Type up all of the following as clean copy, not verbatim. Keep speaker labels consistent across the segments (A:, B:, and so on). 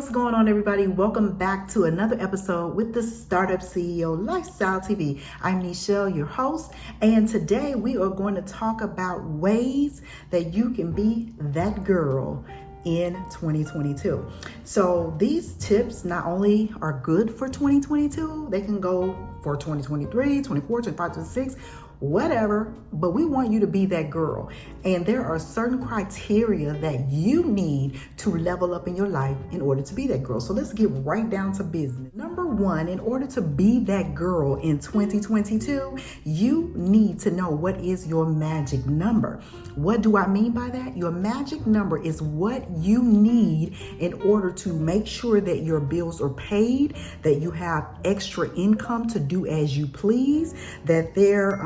A: What's going on, everybody? Welcome back to another episode with the Startup CEO Lifestyle TV. I'm Nichelle, your host, and today we are going to talk about ways that you can be that girl in 2022. So these tips not only are good for 2022, they can go for 2023, 24, 25, 26, whatever, but we want you to be that girl. And there are certain criteria that you need to level up in your life in order to be that girl. So let's get right down to business. Number one, in order to be that girl in 2022, you need to know what is your magic number. What do I mean by that? Your magic number is what you need in order to make sure that your bills are paid, that you have extra income to do as you please, that there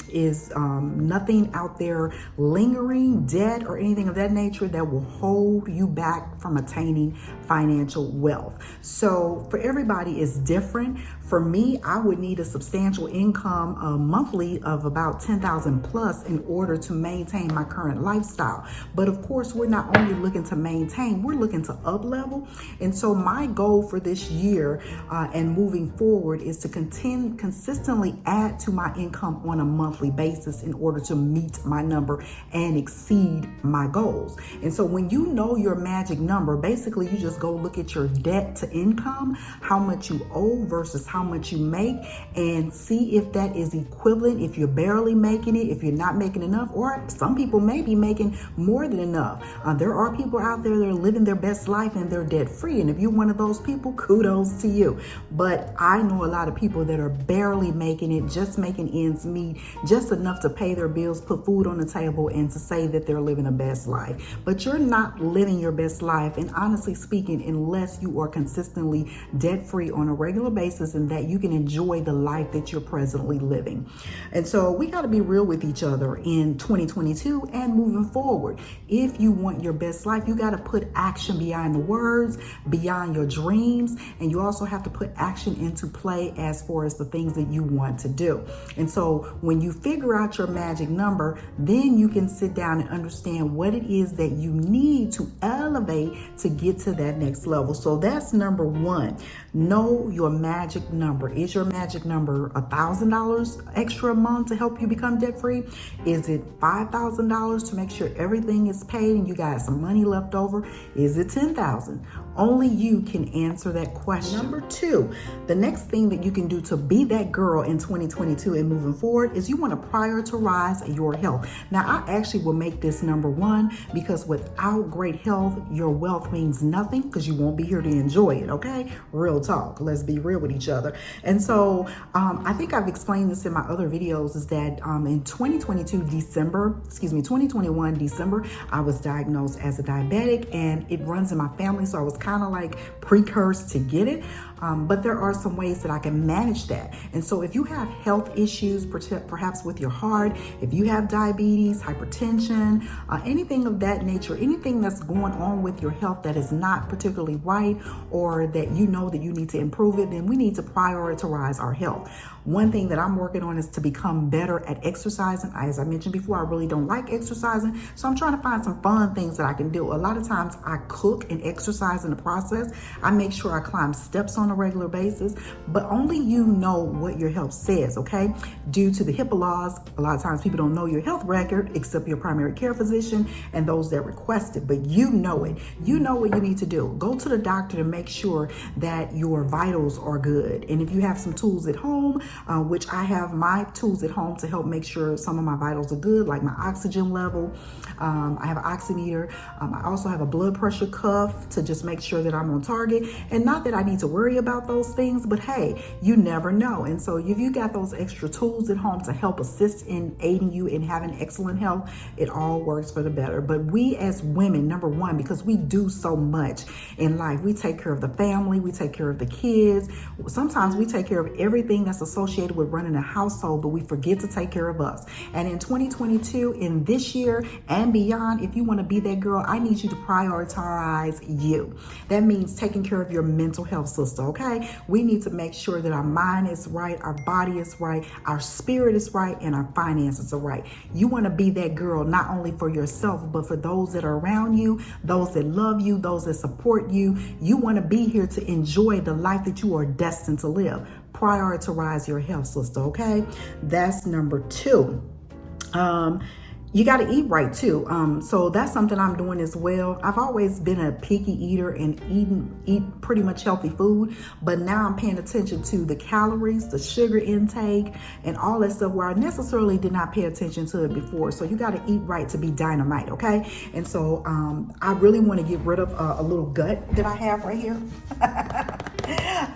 A: is nothing out there lingering, debt, or anything of that nature that will hold you back from attaining financial wealth. So for everybody, it's different. For me, I would need a substantial income monthly of about 10,000 plus in order to maintain my current lifestyle. But of course, we're not only looking to maintain, we're looking to up level. And so my goal for this year and moving forward is to consistently add to my income on a monthly basis in order to meet my number and exceed my goals. And so when you know your magic number, basically you just go look at your debt to income, how much you owe versus how much you make, and see if that is equivalent, if you're barely making it, if you're not making enough, or some people may be making more than enough. There are people out there that are living their best life and they're debt free. And if you're one of those people, kudos to you. But I know a lot of people that are barely making it, just making ends meet, just enough to pay their bills, put food on the table, and to say that they're living a best life. But you're not living your best life, and honestly speaking, unless you are consistently debt free on a regular basis and that you can enjoy the life that you're presently living. And so we got to be real with each other in 2022 and moving forward. If you want your best life, you got to put action behind the words, beyond your dreams, and you also have to put action into play as far as the things that you want to do. And so when you figure out your magic number, then you can sit down and understand what it is that you need to elevate to get to that next level. So that's number one. Know your magic number. Is your magic number $1,000 extra a month to help you become debt free? Is it $5,000 to make sure everything is paid and you got some money left over? Is it $10,000? Only you can answer that question. Number two, the next thing that you can do to be that girl in 2022 and moving forward is you want to prioritize your health. Now, I actually will make this number one because without great health, your wealth means nothing because you won't be here to enjoy it, okay? Real talk. Let's be real with each other. And so I think I've explained this in my other videos is that in 2021 December, I was diagnosed as a diabetic and it runs in my family. So I was kind of like precursed to get it. But there are some ways that I can manage that. And so if you have health issues, perhaps with your heart, if you have diabetes, hypertension, anything of that nature, anything that's going on with your health that is not particularly right, or that you know that you need to improve it, then we need to prioritize our health. One thing that I'm working on is to become better at exercising. As I mentioned before, I really don't like exercising. So I'm trying to find some fun things that I can do. A lot of times I cook and exercise in the process. I make sure I climb steps on a regular basis, but only you know what your health says, okay? Due to the HIPAA laws, a lot of times people don't know your health record except your primary care physician and those that request it, but you know it. You know what you need to do. Go to the doctor to make sure that your vitals are good. And if you have some tools at home, which I have my tools at home to help make sure some of my vitals are good, like my oxygen level. I have an oximeter. I also have a blood pressure cuff to just make sure that I'm on target. And not that I need to worry about those things, but hey, you never know. And so if you got those extra tools at home to help assist in aiding you in having excellent health, it all works for the better. But we as women, number one, because we do so much in life, we take care of the family, we take care of the kids, kids. Sometimes we take care of everything that's associated with running a household, but we forget to take care of us. And in 2022, in this year and beyond, if you want to be that girl, I need you to prioritize you. That means taking care of your mental health, sister, okay? We need to make sure that our mind is right, our body is right, our spirit is right, and our finances are right. You want to be that girl not only for yourself, but for those that are around you, those that love you, those that support you. You want to be here to enjoy the life that you are destined to live. Prioritize your health, sister, okay? That's number 2. You got to eat right too. So that's something I'm doing as well. I've always been a picky eater and eat pretty much healthy food, but now I'm paying attention to the calories, the sugar intake, and all that stuff where I necessarily did not pay attention to it before. So you got to eat right to be dynamite, okay? And so I really want to get rid of a little gut that I have right here.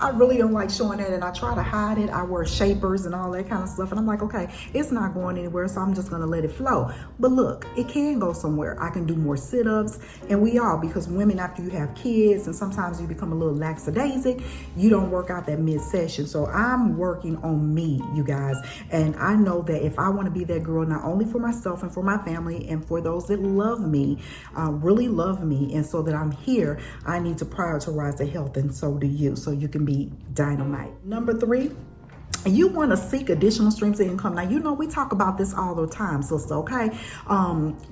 A: I really don't like showing that, and I try to hide it. I wear shapers and all that kind of stuff, and I'm like, okay, it's not going anywhere, so I'm just going to let it flow. But look, it can go somewhere. I can do more sit-ups, and we all, because women, after you have kids and sometimes you become a little lackadaisic, you don't work out that mid-session. So I'm working on me, you guys, and I know that if I want to be that girl, not only for myself and for my family and for those that love me, really love me, and so that I'm here, I need to prioritize the health, and so do you, so you can be dynamite. Number 3, you want to seek additional streams of income. Now, you know, we talk about this all the time, sister, okay?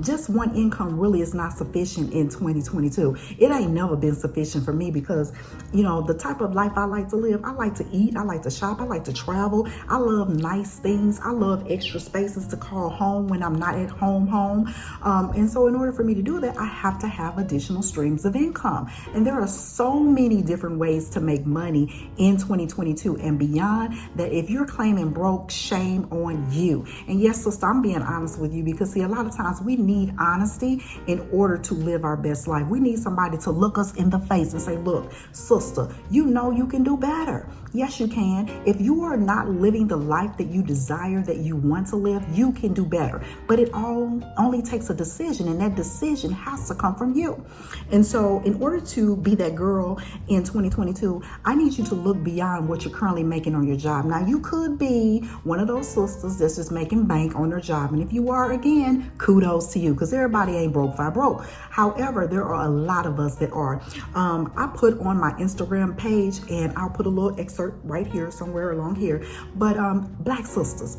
A: Just one income really is not sufficient in 2022. It ain't never been sufficient for me because, you know, the type of life I like to live, I like to eat, I like to shop, I like to travel. I love nice things. I love extra spaces to call home when I'm not at home. And so in order for me to do that, I have to have additional streams of income. And there are so many different ways to make money in 2022 and beyond that if you're claiming broke, shame on you. And yes, sister, I'm being honest with you because, see, a lot of times we need honesty in order to live our best life. We need somebody to look us in the face and say, look, sister, you know you can do better. Yes, you can. If you are not living the life that you desire, that you want to live, you can do better. But it only takes a decision, and that decision has to come from you. And so in order to be that girl in 2022, I need you to look beyond what you're currently making on your job. Now, you could be one of those sisters that's just making bank on their job. And if you are, again, kudos to you, because everybody ain't broke by broke. However, there are a lot of us that are. I put on my Instagram page, and I'll put a little excerpt right here, somewhere along here. But Black sisters,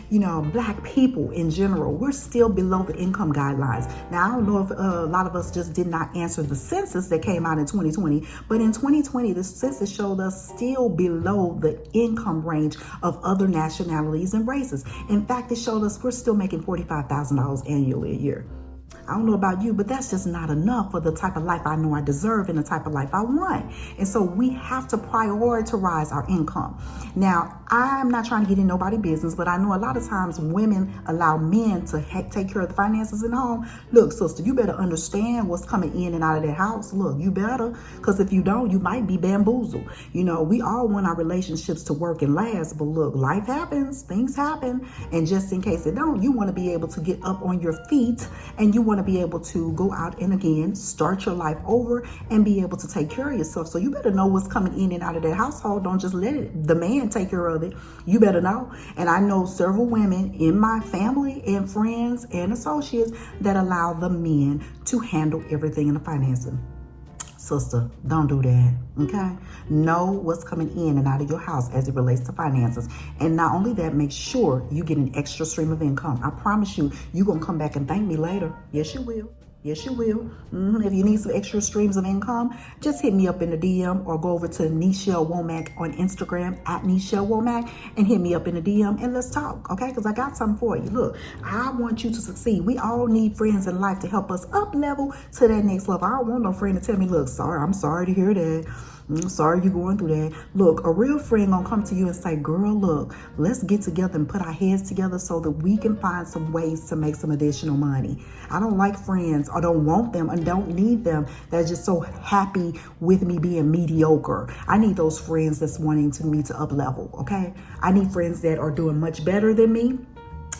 A: you know, Black people in general, we're still below the income guidelines. Now, I don't know if a lot of us just did not answer the census that came out in 2020, but in 2020, the census showed us still below the income range of other nationalities and races. In fact, it showed us we're still making $45,000 annually a year. I don't know about you, but that's just not enough for the type of life I know I deserve and the type of life I want. And so we have to prioritize our income. Now, I'm not trying to get in nobody's business, but I know a lot of times women allow men to take care of the finances in the home. Look, sister, you better understand what's coming in and out of that house. Look, you better, because if you don't, you might be bamboozled. You know, we all want our relationships to work and last, but look, life happens, things happen. And just in case it don't, you want to be able to get up on your feet, and you want to be able to go out and again start your life over and be able to take care of yourself. So you better know what's coming in and out of that household. Don't just let the man take care of it. You better know. And I know several women in my family and friends and associates that allow the men to handle everything in the finances. Sister, don't do that, okay? Know what's coming in and out of your house as it relates to finances. And not only that, make sure you get an extra stream of income. I promise you, you're going to come back and thank me later. Yes, you will. Yes, you will. If you need some extra streams of income, just hit me up in the DM or go over to Nichelle Womack on Instagram at Nichelle Womack and hit me up in the DM and let's talk, okay? Because I got something for you. Look, I want you to succeed. We all need friends in life to help us up level to that next level. I don't want no friend to tell me, look, I'm sorry to hear that. I'm sorry you're going through that. Look, a real friend gonna come to you and say, girl, look, let's get together and put our heads together so that we can find some ways to make some additional money. I don't like friends or don't want them and don't need them that's just so happy with me being mediocre. I need those friends that's wanting me to up level, okay? I need friends that are doing much better than me.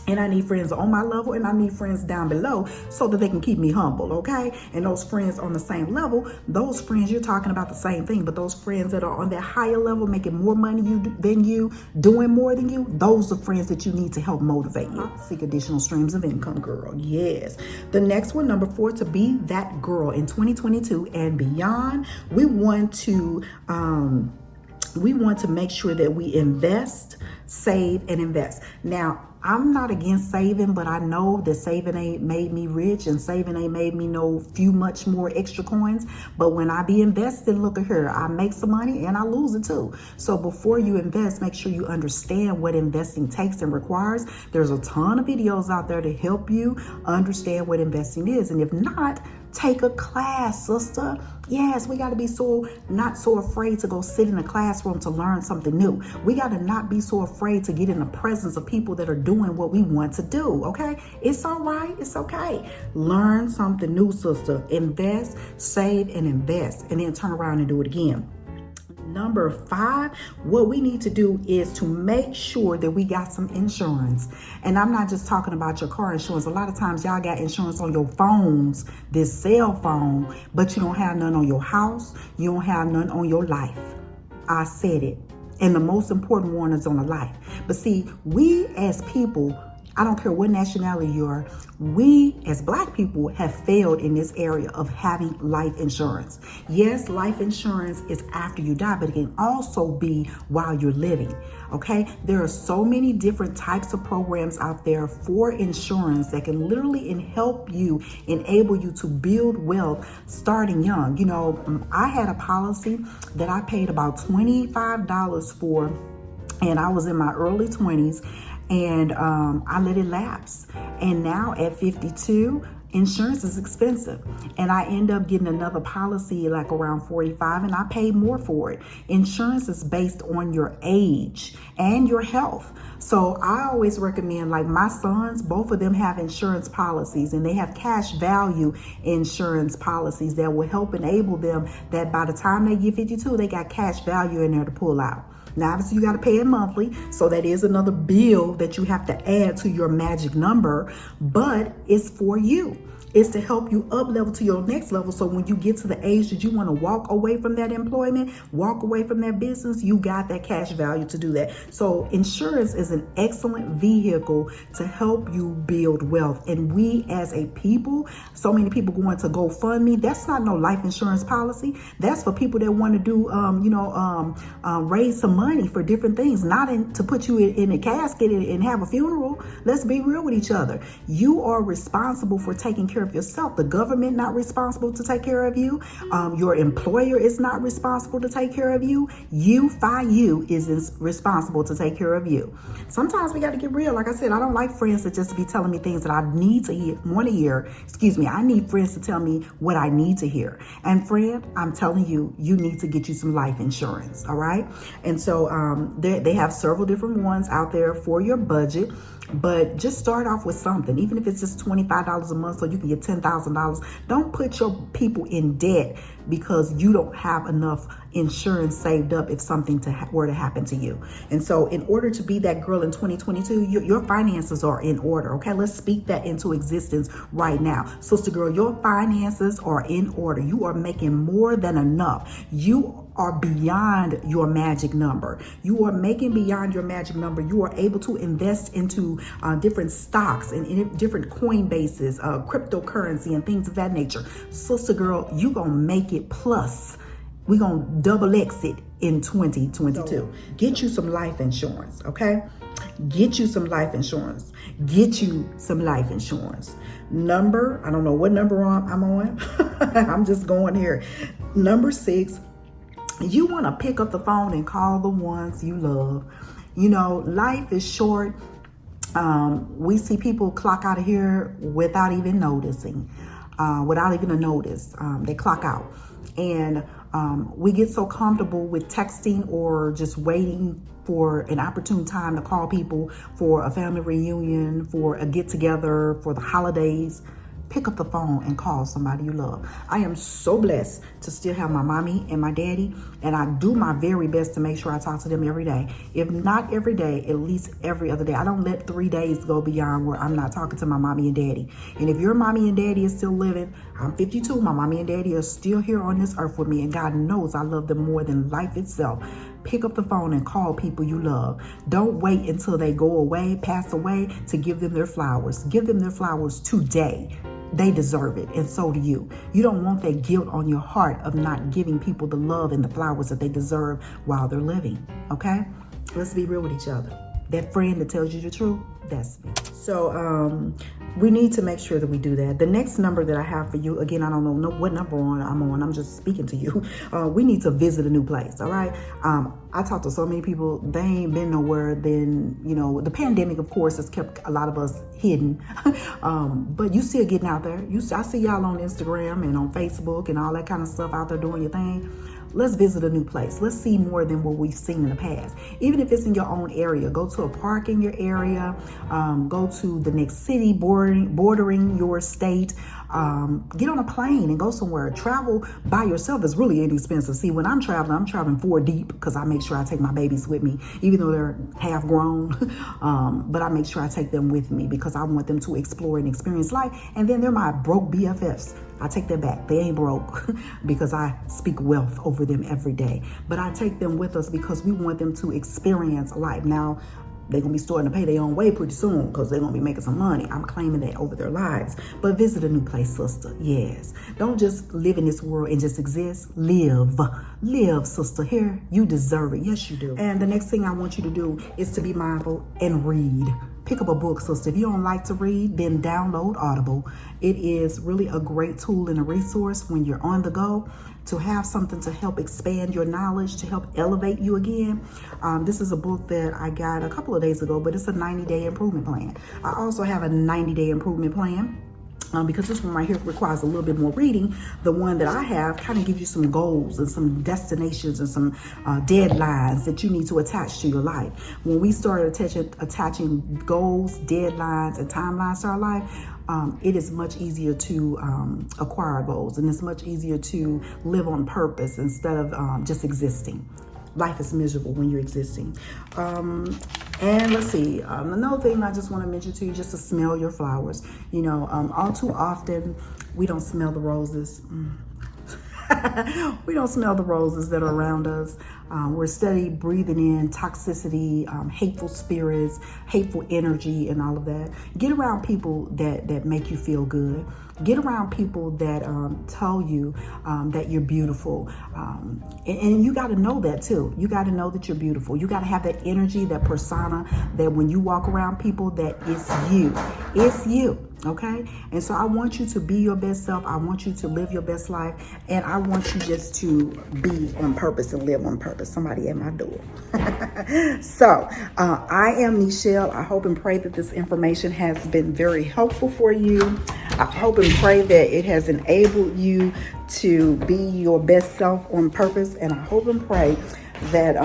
A: And I need friends on my level, and I need friends down below so that they can keep me humble, okay? And those friends on the same level, those friends, you're talking about the same thing, but those friends that are on that higher level, making more money than you, doing more than you, those are friends that you need to help motivate you. Seek additional streams of income, girl. Yes. The next one, number 4, to be that girl in 2022 and beyond, we want to make sure that we invest, save, and invest. Now, I'm not against saving, but I know that saving ain't made me rich and saving ain't made me no few much more extra coins. But when I be invested, look at here, I make some money and I lose it too. So before you invest, make sure you understand what investing takes and requires. There's a ton of videos out there to help you understand what investing is. And if not, take a class, sister. Yes, we got to be not so afraid to go sit in a classroom to learn something new. We got to not be so afraid to get in the presence of people that are doing what we want to do, okay? It's all right. It's okay. Learn something new, sister. Invest, save, and invest, and then turn around and do it again. Number 5, what we need to do is to make sure that we got some insurance. And I'm not just talking about your car insurance. A lot of times y'all got insurance on your phones, this cell phone, but you don't have none on your house. You don't have none on your life. I said it. And the most important one is on the life. But see, we as people, I don't care what nationality you are, we as Black people have failed in this area of having life insurance. Yes, life insurance is after you die, but it can also be while you're living, okay? There are so many different types of programs out there for insurance that can literally help you, enable you to build wealth starting young. You know, I had a policy that I paid about $25 for, and I was in my early 20s. And I let it lapse. And now at 52, insurance is expensive. And I end up getting another policy like around 45, and I pay more for it. Insurance is based on your age and your health. So I always recommend, like my sons, both of them have insurance policies, and they have cash value insurance policies that will help enable them that by the time they get 52, they got cash value in there to pull out. Now, obviously, you got to pay it monthly. So that is another bill that you have to add to your magic number, but it's for you. It's to help you up level to your next level. So when you get to the age that you want to walk away from that employment, walk away from that business, you got that cash value to do that. So insurance is an excellent vehicle to help you build wealth. And we as a people, so many people going to GoFundMe, that's not no life insurance policy. That's for people that want to do, raise some money for different things, not to put you in a casket and have a funeral. Let's be real with each other. You are responsible for taking care of yourself. The government not responsible to take care of you. Your employer is not responsible to take care of you. You is responsible to take care of you. Sometimes we got to get real. Like I said, I don't like friends that just be telling me things that I need to hear, want to hear. I need friends to tell me what I need to hear. And friend, I'm telling you, you need to get you some life insurance. All right. And so they have several different ones out there for your budget. But just start off with something, even if it's just $25 a month so you can get $10,000. Don't put your people in debt because you don't have enough insurance saved up if something were to happen to you. And so in order to be that girl in 2022, your finances are in order. Okay, let's speak that into existence right now. Sister girl, your finances are in order. You are making more than enough. You are beyond your magic number. You are making beyond your magic number. You are able to invest into different stocks and in different coin bases, cryptocurrency and things of that nature. Sister girl, you gonna make it plus. We're gonna double X it in 2022. So, get you some life insurance, okay? Get you some life insurance. Get you some life insurance. Number, I don't know what number I'm on. I'm just going here. Number 6, you want to pick up the phone and call the ones you love. You know, life is short. We see people clock out of here without even noticing, without even a notice. They clock out. And we get so comfortable with texting or just waiting for an opportune time to call people for a family reunion, for a get together, for the holidays. Pick up the phone and call somebody you love. I am so blessed to still have my mommy and my daddy, and I do my very best to make sure I talk to them every day. If not every day, at least every other day. I don't let 3 days go beyond where I'm not talking to my mommy and daddy. And if your mommy and daddy is still living, I'm 52, my mommy and daddy are still here on this earth with me, and God knows I love them more than life itself. Pick up the phone and call people you love. Don't wait until they go away, pass away, to give them their flowers. Give them their flowers today. They deserve it, and so do you. You don't want that guilt on your heart of not giving people the love and the flowers that they deserve while they're living, okay? Let's be real with each other. That friend that tells you the truth, that's me. So we need to make sure that we do that. The next number that I have for you, again, I don't know what number I'm on. I'm just speaking to you. We need to visit a new place, all right? I talk to so many people. They ain't been nowhere. Then, you know, the pandemic, of course, has kept a lot of us hidden. But you still getting out there. I see y'all on Instagram and on Facebook and all that kind of stuff out there doing your thing. Let's visit a new place. Let's see more than what we've seen in the past. Even if it's in your own area, go to a park in your area, go to the next city bordering your state, get on a plane and go somewhere. Travel by yourself is really inexpensive. See, when I'm traveling 4 deep because I make sure I take my babies with me, even though they're half grown, but I make sure I take them with me because I want them to explore and experience life. And then they're my broke BFFs. I take that back. They ain't broke because I speak wealth over them every day. But I take them with us because we want them to experience life. Now, they're going to be starting to pay their own way pretty soon because they're going to be making some money. I'm claiming that over their lives. But visit a new place, sister. Yes. Don't just live in this world and just exist. Live. Live, sister. Here, you deserve it. Yes, you do. And the next thing I want you to do is to be mindful and read. Pick up a book, sister. If you don't like to read, then download Audible. It is really a great tool and a resource when you're on the go to have something to help expand your knowledge, to help elevate you again. This is a book that I got a couple of days ago, but it's a 90-day improvement plan. I also have a 90-day improvement plan. Because this one right here requires a little bit more reading. The one that I have kind of gives you some goals and some destinations and some deadlines that you need to attach to your life. When we started attaching goals, deadlines, and timelines to our life, it is much easier to acquire goals, and it's much easier to live on purpose instead of just existing. Life is miserable when you're existing. And let's see, another thing I just want to mention to you, just to smell your flowers. You know, all too often, we don't smell the roses. We don't smell the roses that are around us. We're steady breathing in toxicity, hateful spirits, hateful energy, and all of that. Get around people that make you feel good. Get around people that tell you that you're beautiful. And you got to know that too. You got to know that you're beautiful. You got to have that energy, that persona, that when you walk around people, that it's you. It's you. Okay? And so I want you to be your best self. I want you to live your best life. And I want you just to be on purpose and live on purpose. Somebody at my door. So I am Nichelle. I hope and pray that this information has been very helpful for you. I hope and pray that it has enabled you to be your best self on purpose. And I hope and pray that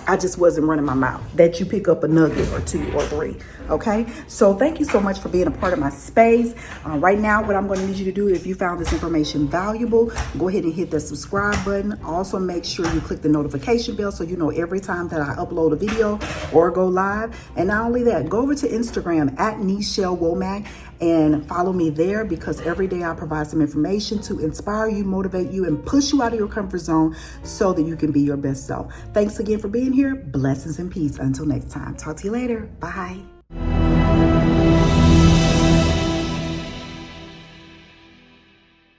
A: I just wasn't running my mouth, that you pick up a nugget or 2 or 3. Okay, so thank you so much for being a part of my space. Right now, what I'm going to need you to do, if you found this information valuable, go ahead and hit the subscribe button. Also, make sure you click the notification bell so you know every time that I upload a video or go live. And not only that, go over to Instagram at Nichelle Womack and follow me there, because every day I provide some information to inspire you, motivate you, and push you out of your comfort zone so that you can be your best self. Thanks again for being here. Blessings and peace. Until next time. Talk to you later. Bye.